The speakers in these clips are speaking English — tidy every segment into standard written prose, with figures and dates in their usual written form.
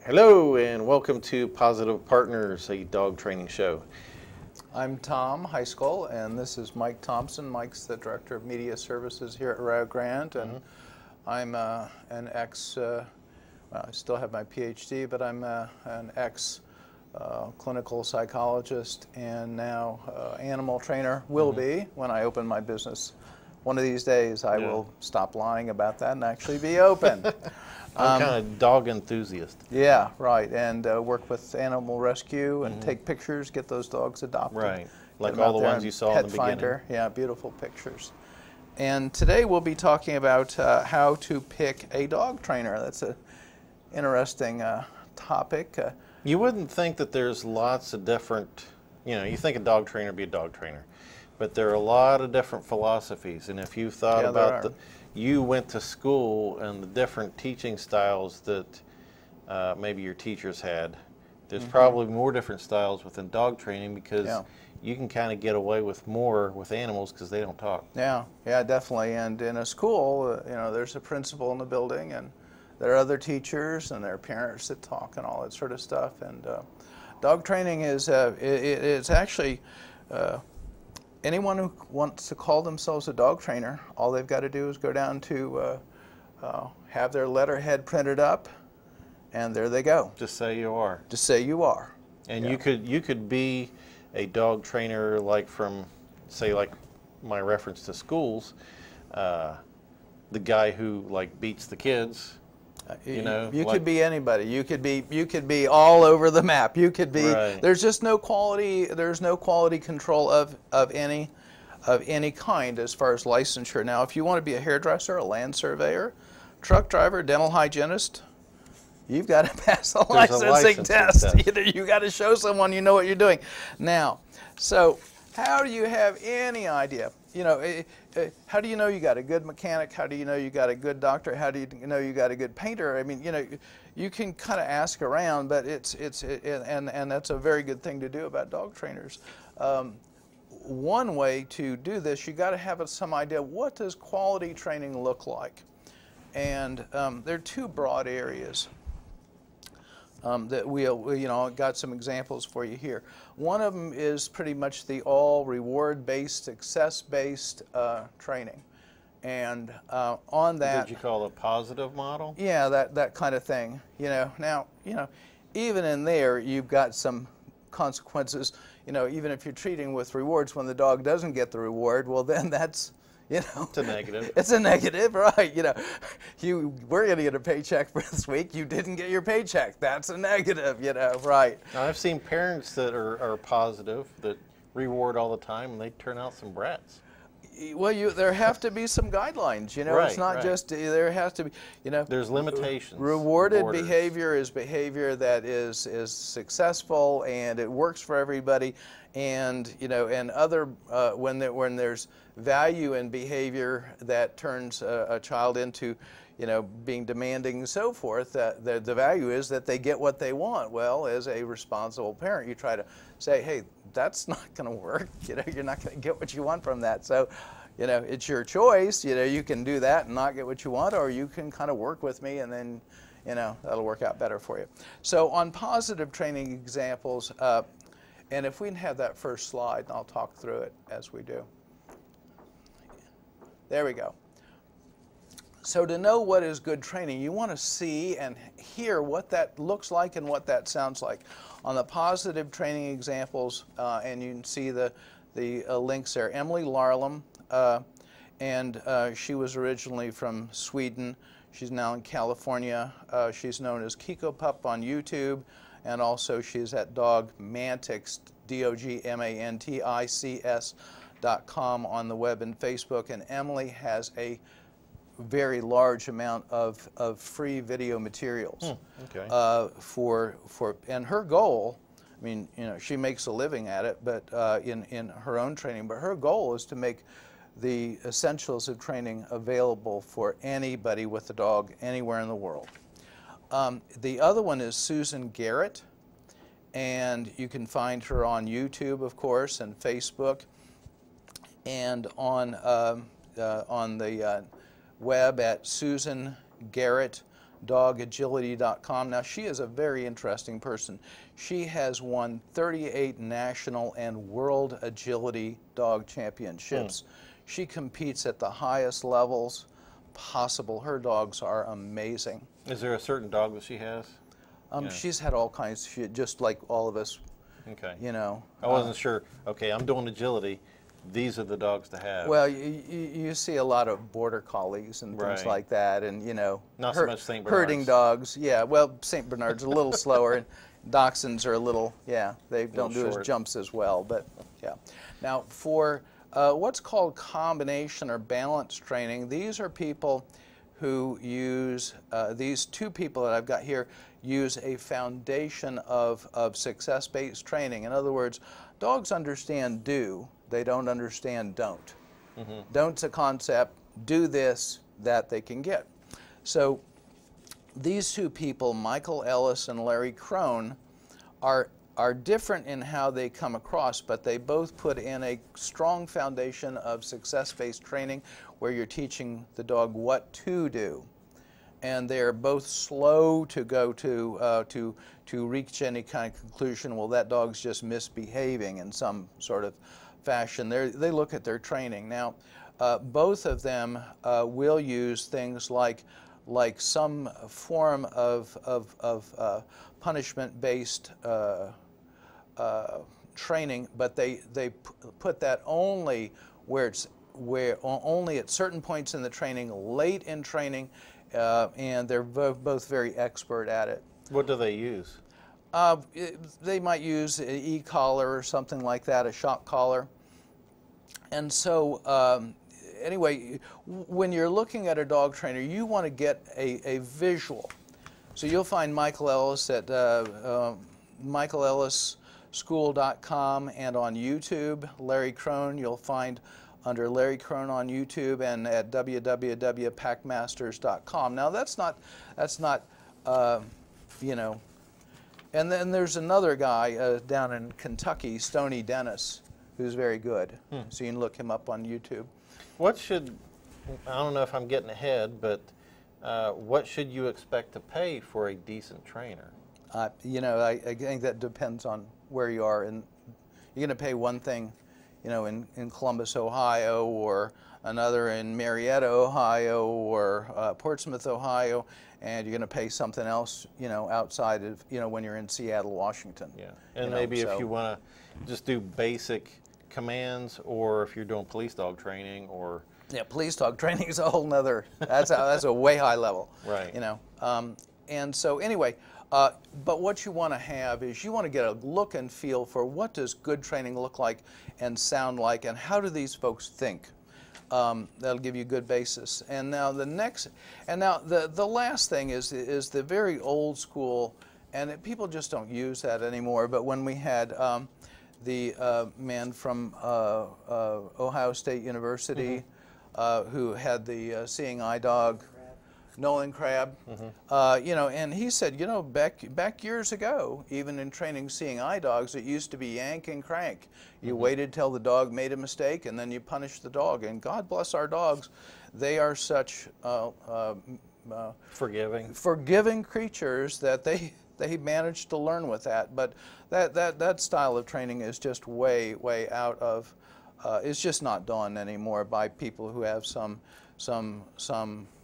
Hello and welcome to Positive Partners, a dog training show. I'm Tom Heiskell, and this is Mike Thompson. Mike's the Director of Media Services here at Rio Grande, and I'm an well, I still have my PhD, but I'm an clinical psychologist and now animal trainer, will be when I open my business. One of these days I will stop lying about that and actually be open. I'm kind of dog enthusiast. Yeah, right, and work with animal rescue and take pictures, get those dogs adopted. Right, like all the ones you saw in the beginning. Finder. Yeah, beautiful pictures. And today we'll be talking about how to pick a dog trainer. That's an interesting topic. You wouldn't think that there's lots of different, you think a dog trainer would be a dog trainer, but there are a lot of different philosophies. And if you thought about you went to school and the different teaching styles that maybe your teachers had, there's probably more different styles within dog training because you can kind of get away with more with animals because they don't talk. Yeah, definitely. And in a school, there's a principal in the building, and there are other teachers and there are parents that talk and all that sort of stuff. And dog training is it's actually anyone who wants to call themselves a dog trainer, all they've got to do is go down to have their letterhead printed up, and there they go. Just say you are. Just say you are. And you could be a dog trainer, like from, say, like my reference to schools, the guy who like beats the kids. You could be anybody. You could be all over the map. You could be. Right. There's just no quality. There's no quality control of any kind as far as licensure. Now, if you want to be a hairdresser, a land surveyor, truck driver, dental hygienist, you've got to pass a licensing test. You got to show someone you know what you're doing. Now, so how do you have any idea? How do you know you got a good mechanic? How do you know you got a good doctor? How do you know you got a good painter? I mean, you can kind of ask around, but and that's a very good thing to do about dog trainers. One way to do this, you got to have some idea, what does quality training look like? And there are two broad areas that got some examples for you here. One of them is pretty much the all reward-based, success-based training, and on that, did you call it a positive model? Yeah, that kind of thing. Now even in there, you've got some consequences. Even if you're treating with rewards, when the dog doesn't get the reward, well, then that's it's a negative. It's a negative, right? We're going to get a paycheck for this week. You didn't get your paycheck. That's a negative, right? Now, I've seen parents that are positive, that reward all the time, and they turn out some brats. Well, there have to be some guidelines. Right, it's not just there has to be. There's limitations. Rewarded behavior is behavior that is successful and it works for everybody, and and other when there's value in behavior that turns a child into being demanding and so forth, the value is that they get what they want. Well, as a responsible parent, you try to say, hey, that's not going to work. You're not going to get what you want from that. So, it's your choice. You can do that and not get what you want, or you can kind of work with me and then, that'll work out better for you. So on positive training examples, and if we can have that first slide, and I'll talk through it as we do. There we go. So to know what is good training, you want to see and hear what that looks like and what that sounds like. On the positive training examples, and you can see the links there. Emily Larlam, and she was originally from Sweden. She's now in California. She's known as Kiko Pup on YouTube, and also she's at Dogmantics, DOGMANTICS.com on the web and Facebook. And Emily has a very large amount of free video materials and her goal, I mean, she makes a living at it, but in her own training, but her goal is to make the essentials of training available for anybody with a dog anywhere in the world. The other one is Susan Garrett, and you can find her on YouTube, of course, and Facebook, and on the web at susangarrett.com. dogagility.com. Now, she is a very interesting person. She has won 38 national and world agility dog championships. She competes at the highest levels possible. Her dogs are amazing. Is there a certain dog that she has? She's had all kinds, just like all of us. Okay. You know. I wasn't sure. Okay, I'm doing agility. These are the dogs to have. Well, you see a lot of border collies and things like that, and you know, not so much St. Bernards. Herding dogs. Yeah, well, St. Bernards a little slower, and Dachshunds are a little, they don't do as jumps as well. But yeah, now for what's called combination or balance training, these are people who use these two people that I've got here use a foundation of success-based training. In other words, dogs understand do. They don't understand don't. Don't's a concept. Do this, that they can get. So these two people, Michael Ellis and Larry Crone, are different in how they come across, but they both put in a strong foundation of success-based training where you're teaching the dog what to do. And they're both slow to go to reach any kind of conclusion, well, that dog's just misbehaving in some sort of fashion. They look at their training. Now, both of them will use things like some form of punishment-based training, but they put that only only at certain points in the training, late in training, and they're both very expert at it. What do they use? They might use an e-collar or something like that, a shock collar. And so anyway, when you're looking at a dog trainer, you want to get a visual. So you'll find Michael Ellis at michaelellisschool.com and on YouTube. Larry Crone you'll find under Larry Crone on YouTube and at www.packmasters.com. Now that's not you know. And then there's another guy down in Kentucky, Stoney Dennis, who's very good. So you can look him up on YouTube. I don't know if I'm getting ahead, but what should you expect to pay for a decent trainer? You know, I think that depends on where you are. And you're going to pay one thing, you know, in Columbus, Ohio, or another in Marietta, Ohio, or Portsmouth, Ohio, and you're going to pay something else, you know, outside of, you know, when you're in Seattle, Washington. Yeah, and maybe if you want to just do basic commands, or if you're doing police dog training, or yeah, police dog training is a whole nother. That's a way high level. Right. You know, and so anyway, but what you want to have is you want to get a look and feel for what does good training look like and sound like, and how do these folks think. That'll give you a good basis. And now the last thing is the very old school, and people just don't use that anymore. But when we had the man from Ohio State University who had the seeing eye dog, Nolan Crabb, you know, and he said, you know, back years ago, even in training seeing eye dogs, it used to be yank and crank. You waited till the dog made a mistake, and then you punished the dog. And God bless our dogs, they are such forgiving creatures that they managed to learn with that. But that style of training is just way out of. It's just not done anymore by people who have some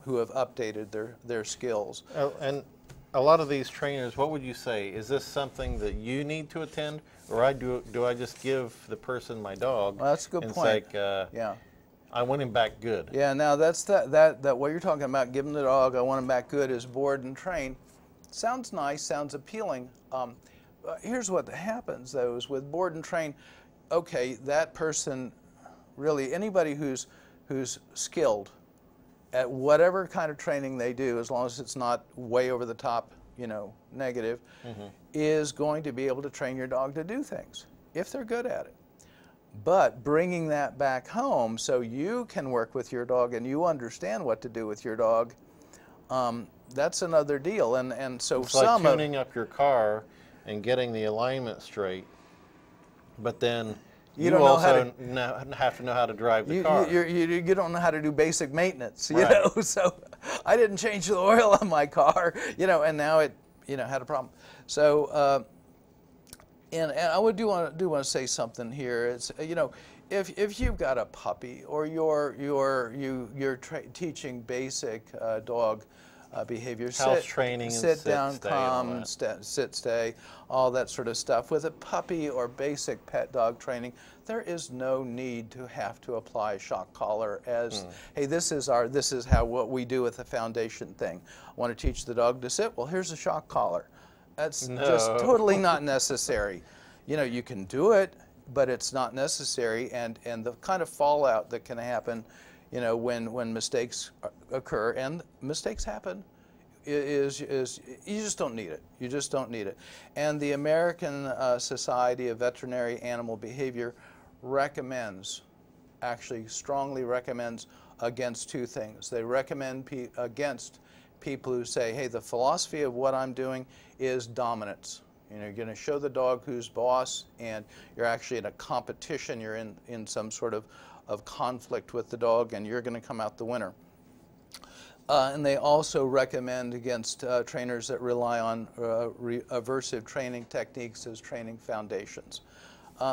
who have updated their skills. And a lot of these trainers, what would you say? Is this something that you need to attend, or do I just give the person my dog? Well, that's a good point. It's like, yeah, I want him back good. Yeah. Now that's that what you're talking about. Give him the dog. I want him back good. Is board and train. Sounds nice. Sounds appealing. Here's what happens though: is with board and train. Okay, that person, really anybody who's skilled at whatever kind of training they do, as long as it's not way over the top, you know, negative, is going to be able to train your dog to do things if they're good at it. But bringing that back home so you can work with your dog and you understand what to do with your dog, that's another deal. And so it's like tuning up your car and getting the alignment straight, but then you also have to know how to drive the car. You don't know how to do basic maintenance, you right. know. So I didn't change the oil on my car, and now it, had a problem. So, and I do want to say something here. It's, if you've got a puppy or you're teaching basic dog behavior, house training, sit and down, stay, calm, sit, stay, all that sort of stuff. With a puppy or basic pet dog training, there is no need to have to apply a shock collar as, hey, this is what we do with the foundation thing. I want to teach the dog to sit. Well, here's a shock collar. That's just totally not necessary. You can do it, but it's not necessary, and the kind of fallout that can happen, when mistakes occur, and mistakes happen, is you just don't need it. You just don't need it. And the American Society of Veterinary Animal Behavior actually strongly recommends against two things. They recommend against people who say, hey, the philosophy of what I'm doing is dominance. You're going to show the dog who's boss, and you're actually in a competition. You're in some sort of conflict with the dog, and you're going to come out the winner. And they also recommend against trainers that rely on aversive training techniques as training foundations.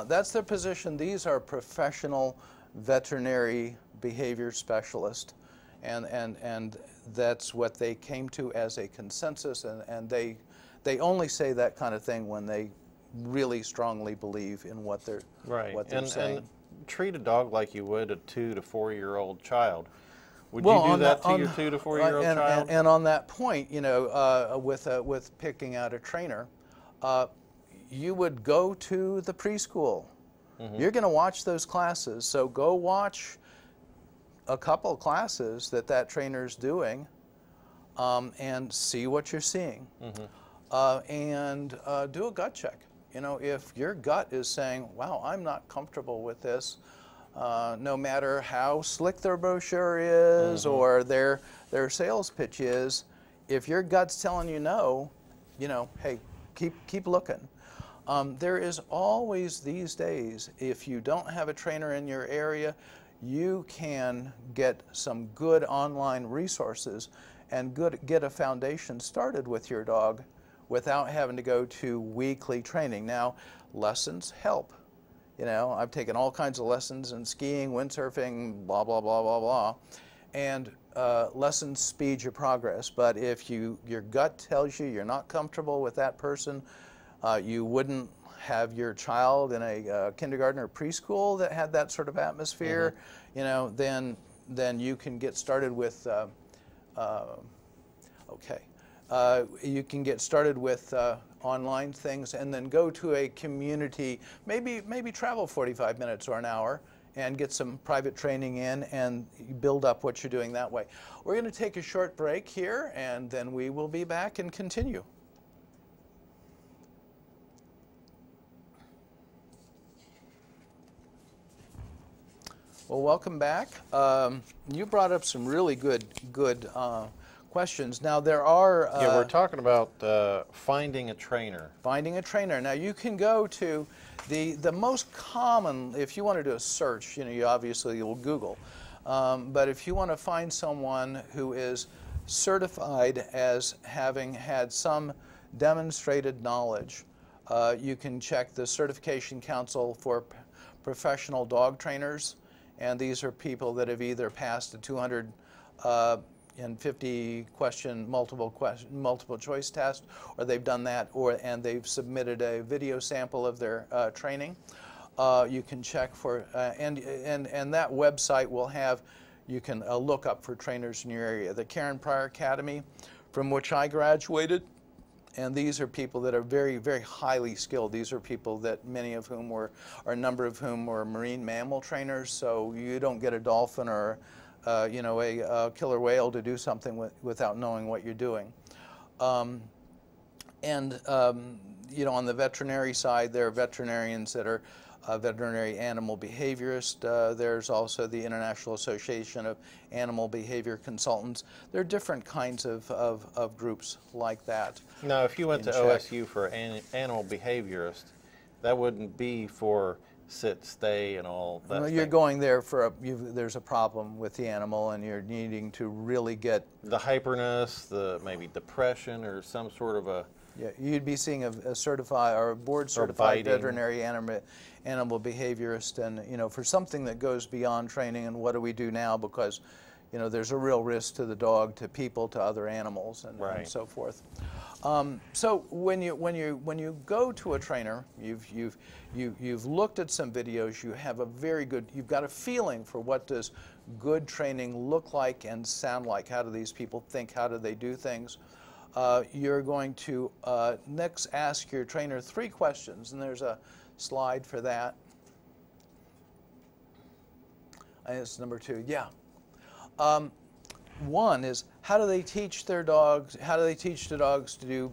That's their position. These are professional veterinary behavior specialists, and that's what they came to as a consensus, and they only say that kind of thing when they really strongly believe in what they're saying. And treat a dog like you would a 2 to 4 year old child. Would you do that to your 2 to 4 year old child? And on that point, with picking out a trainer, you would go to the preschool. You're going to watch those classes, so go watch a couple of classes that trainer's doing, and see what you're seeing. And do a gut check. If your gut is saying, wow, I'm not comfortable with this, no matter how slick their brochure is or their sales pitch is, if your gut's telling you no, hey, keep looking. There is always these days, if you don't have a trainer in your area, you can get some good online resources and get a foundation started with your dog without having to go to weekly training. Now, lessons help. I've taken all kinds of lessons in skiing, windsurfing, blah, blah, blah, blah, blah. And lessons speed your progress. But if your gut tells you you're not comfortable with that person, you wouldn't have your child in a kindergarten or preschool that had that sort of atmosphere, then you can get started with, you can get started with online things, and then go to a community, maybe travel 45 minutes or an hour and get some private training in and build up what you're doing that way. We're going to take a short break here, and then we will be back and continue. Well, welcome back. You brought up some really good questions. Now there are... we're talking about finding a trainer. Finding a trainer. Now you can go to the most common, if you want to do a search, you obviously will Google. But if you want to find someone who is certified as having had some demonstrated knowledge, you can check the Certification Council for Professional Dog Trainers. And these are people that have either passed a 250 question multiple choice test, or they've done that, and they've submitted a video sample of their training. You can check for and that website will have, you can look up for trainers in your area. The Karen Pryor Academy, from which I graduated. And these are people that are very, very highly skilled. These are people that many of whom were, or a number of whom were marine mammal trainers. So you don't get a dolphin or, a killer whale to do something without knowing what you're doing. On the veterinary side, there are veterinarians that are veterinary animal behaviorists. There's also the International Association of Animal Behavior Consultants. There are different kinds of groups like that. Now, if you went to OSU for an animal behaviorist, that wouldn't be for sit, stay, and all that. Well, you're going there for there's a problem with the animal, and you're needing to really get the hyperness, the maybe depression, or some sort of a. Yeah, you'd be seeing a certified or a board-certified biting. veterinary animal behaviorist, and for something that goes beyond training. And what do we do now? Because there's a real risk to the dog, to people, to other animals, and so forth. So when you go to a trainer, you've looked at some videos. You have you've got a feeling for what does good training look like and sound like. How do these people think? How do they do things? You're going to next ask your trainer 3 questions, and there's a slide for that. And it's number 2. Yeah. One is, how do they teach their dogs? How do they teach the dogs to do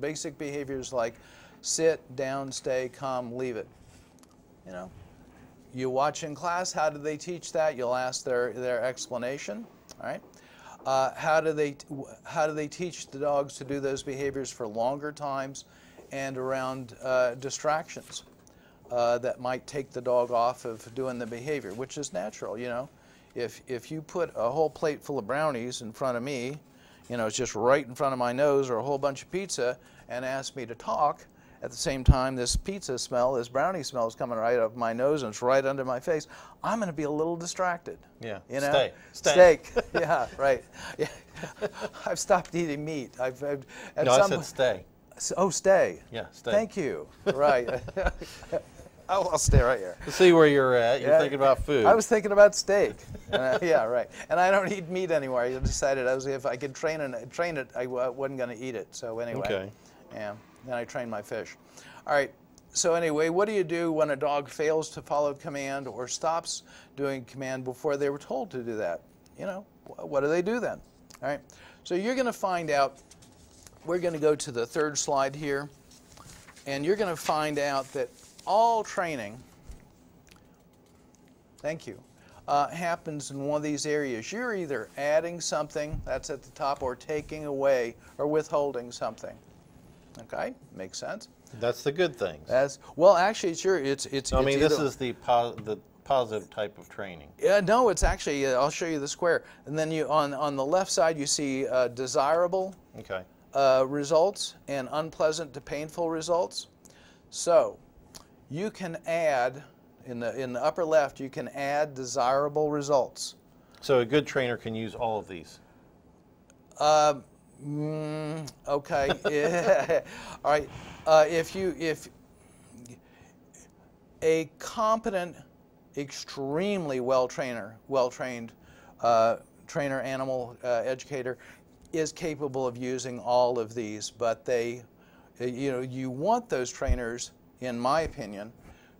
basic behaviors like sit, down, stay, come, leave it? You watch in class. How do they teach that? You'll ask their explanation. All right. How do they teach the dogs to do those behaviors for longer times and around distractions that might take the dog off of doing the behavior, which is natural, If you put a whole plate full of brownies in front of me, it's just right in front of my nose, or a whole bunch of pizza, and ask me to talk, at the same time this pizza smell, this brownie smell is coming right up my nose and it's right under my face, I'm going to be a little distracted. Yeah. Stay. Steak. Yeah, right. Yeah. I've stopped eating meat. I said stay. Oh, stay. Yeah, stay. Thank you. Right. I'll stay right here. To see where you're at, you're thinking about food. I was thinking about steak. Yeah, right. And I don't eat meat anymore. I decided if I could train it, I wasn't going to eat it. So anyway. Okay. Yeah. Then I trained my fish. All right. So anyway, what do you do when a dog fails to follow command or stops doing command before they were told to do that? What do they do then? All right. So you're going to find out. We're going to go to the 3rd slide here, and you're going to find out that all training, thank you, happens in one of these areas. You're either adding something, that's at the top, or taking away or withholding something. Okay, makes sense. That's the good things. Well, actually, it's. I mean, this is the positive type of training. Yeah, no, it's actually. I'll show you the square, and then you on the left side you see desirable results and unpleasant to painful results. So you can add in the upper left. You can add desirable results. So a good trainer can use all of these. Okay. Yeah. All right. If a competent, extremely well-trained trainer, animal educator is capable of using all of these, but you want those trainers, in my opinion,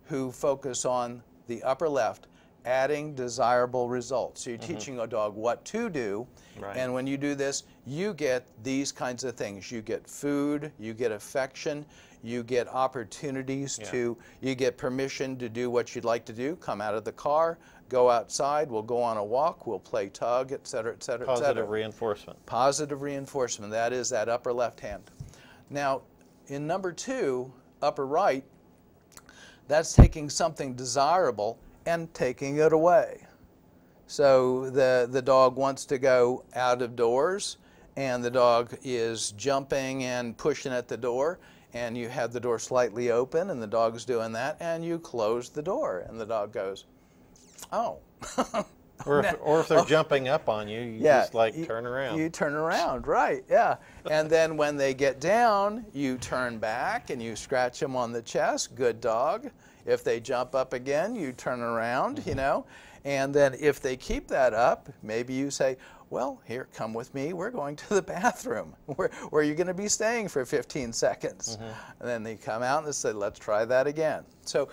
who focus on the upper left, adding desirable results. So you're teaching a dog what to do, and when you do this, you get these kinds of things. You get food, you get affection, you get opportunities you get permission to do what you'd like to do, come out of the car, go outside, we'll go on a walk, we'll play tug, et cetera, et cetera, et cetera. Positive reinforcement. Positive reinforcement, that is that upper left hand. Now, in number 2, upper right, that's taking something desirable and taking it away. So the dog wants to go out of doors, and the dog is jumping and pushing at the door, and you have the door slightly open, and the dog's doing that, and you close the door, and the dog goes, oh. Or if they're jumping up on you, you just turn around. You turn around, right, yeah. And then when they get down, you turn back and you scratch them on the chest, good dog. If they jump up again, you turn around, And then if they keep that up, maybe you say, well, here, come with me. We're going to the bathroom. Where are you going to be staying for 15 seconds? And then they come out and they say, let's try that again. So,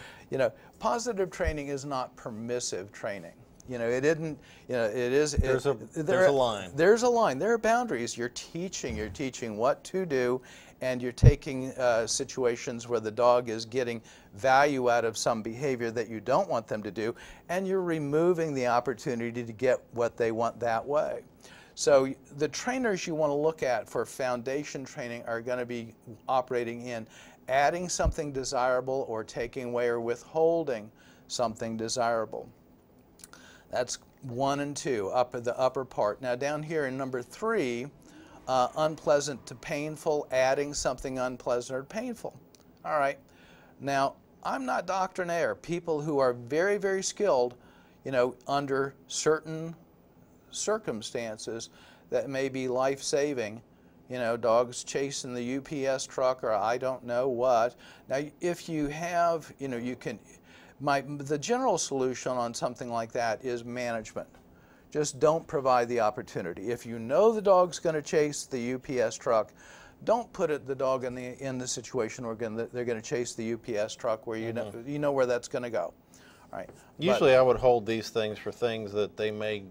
positive training is not permissive training. It isn't, it is. There's a line. There's a line. There are boundaries. You're teaching what to do, and you're taking situations where the dog is getting value out of some behavior that you don't want them to do, and you're removing the opportunity to get what they want that way. So the trainers you want to look at for foundation training are going to be operating in adding something desirable or taking away or withholding something desirable. That's 1 and 2, the upper part. Now down here in number 3, unpleasant to painful, adding something unpleasant or painful. All right. Now, I'm not doctrinaire. People who are very, very skilled, under certain circumstances that may be life-saving, dogs chasing the UPS truck or I don't know what. Now, if you have, the general solution on something like that is management. Just don't provide the opportunity. If you know the dog's going to chase the UPS truck, don't put the dog in the situation where they're going to chase the UPS truck where you know where that's going to go. All right. Usually, I would hold these things for things that they may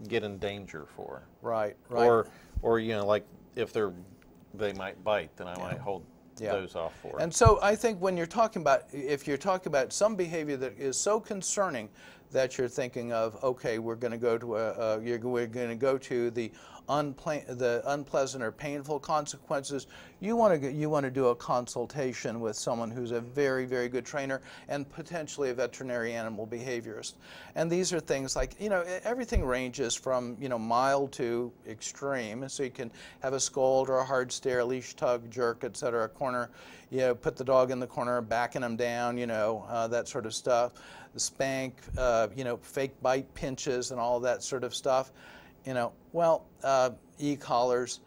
get in danger for. Right. Or like if they might bite, then I might hold those off for it. And so I think when if you're talking about some behavior that is so concerning that you're thinking of, okay, we're going to go to the unpleasant or painful consequences, you want to do a consultation with someone who's a very, very good trainer and potentially a veterinary animal behaviorist. And these are things like, everything ranges from, mild to extreme. So you can have a scold or a hard stare, leash tug, jerk, etc., corner, put the dog in the corner, backing them down, that sort of stuff. The spank, fake bite pinches and all that sort of stuff. E-collars,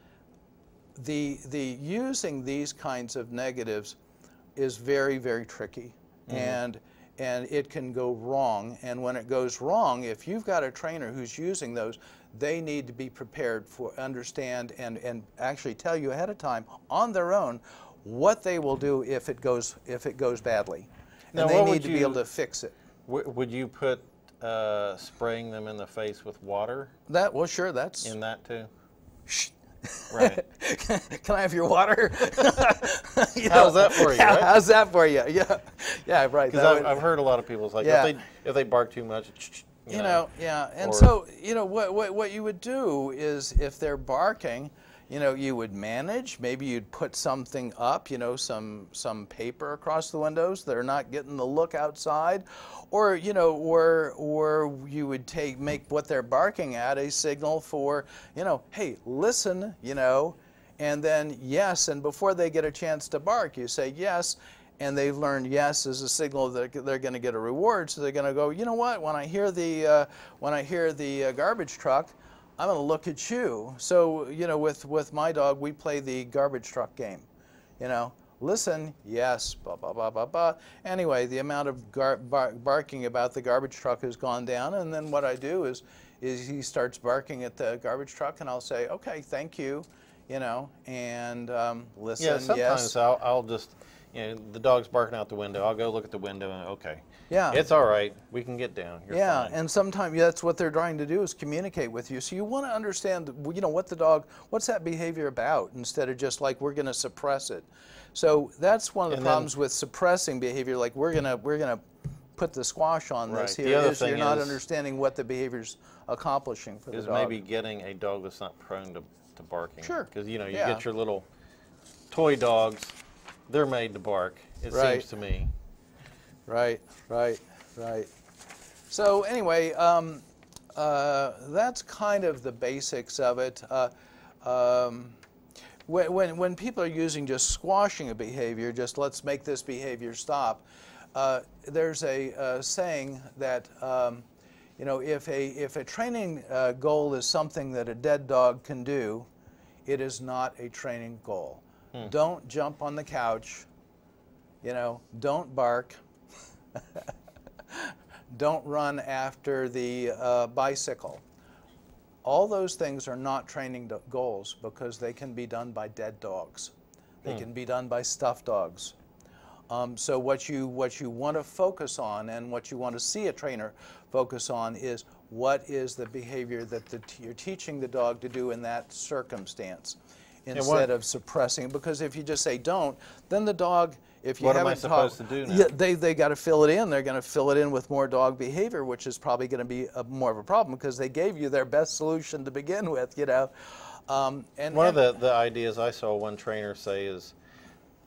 the using these kinds of negatives is very, very tricky, and it can go wrong. And when it goes wrong, if you've got a trainer who's using those, they need to be prepared for, understand, and actually tell you ahead of time on their own what they will do if it goes badly, and they need to be able to fix it. Would you put spraying them in the face with water? Well, sure, that's in that too. Shh. Right. Can I have your water? How's that for you? Right? How's that for you? Yeah, right. Because I've heard a lot of people like if they bark too much, and so what you would do is if they're barking, you would manage. Maybe you'd put something up, some paper across the windows. They're not getting the look outside, or or you would make what they're barking at a signal for, hey, listen, and then yes, and before they get a chance to bark, you say yes. And they've learned yes is a signal that they're going to get a reward, so they're going to go. You know what? When I hear the garbage truck, I'm going to look at you. So with my dog, we play the garbage truck game. Listen, yes, blah blah blah blah blah. Anyway, the amount of barking about the garbage truck has gone down, and then what I do is he starts barking at the garbage truck, and I'll say, okay, thank you, and listen. Yeah, sometimes yes. I'll just. The dog's barking out the window. I'll go look at the window and okay. Yeah. It's all right. We can get down. You're fine. And sometimes that's what they're trying to do is communicate with you. So you want to understand, what's that behavior about instead of just like we're going to suppress it. So that's one of the problems with suppressing behavior. Like we're gonna put the squash on this here. Is you're not understanding what the behavior's accomplishing for the dog. Is maybe getting a dog that's not prone to barking. Sure. Because you get your little toy dogs. They're made to bark, it seems to me. Right. So anyway, that's kind of the basics of it. When people are using just squashing a behavior, just let's make this behavior stop, there's a saying that if a training goal is something that a dead dog can do, it is not a training goal. Don't jump on the couch, don't bark, don't run after the bicycle. All those things are not training goals because they can be done by dead dogs. They can be done by stuffed dogs. So what you want to focus on and what you want to see a trainer focus on is what is the behavior that you're teaching the dog to do in that circumstance, instead of suppressing. Because if you just say don't, then the dog, if you haven't taught, what am I supposed to do now? They got to fill it in. They're going to fill it in with more dog behavior, which is probably going to be more of a problem because they gave you their best solution to begin with, One of the ideas I saw one trainer say is,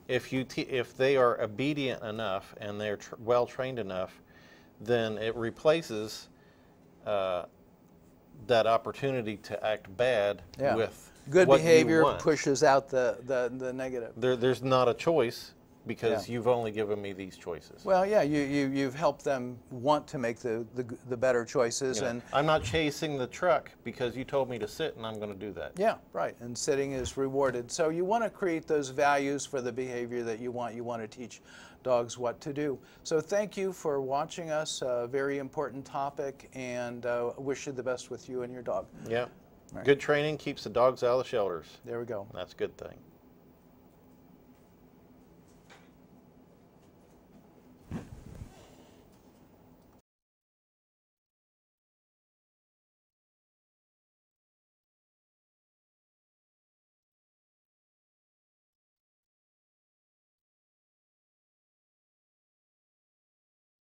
if they are obedient enough and they're well trained enough, then it replaces that opportunity to act bad with good what behavior you want. pushes out the negative. There's not a choice because you've only given me these choices. Well, yeah, you've helped them want to make the better choices, and I'm not chasing the truck because you told me to sit, and I'm going to do that. Yeah, right. And sitting is rewarded. So you want to create those values for the behavior that you want. You want to teach dogs what to do. So thank you for watching us. A very important topic, and wish you the best with you and your dog. Yeah. Right. Good training keeps the dogs out of the shelters. There we go. That's a good thing.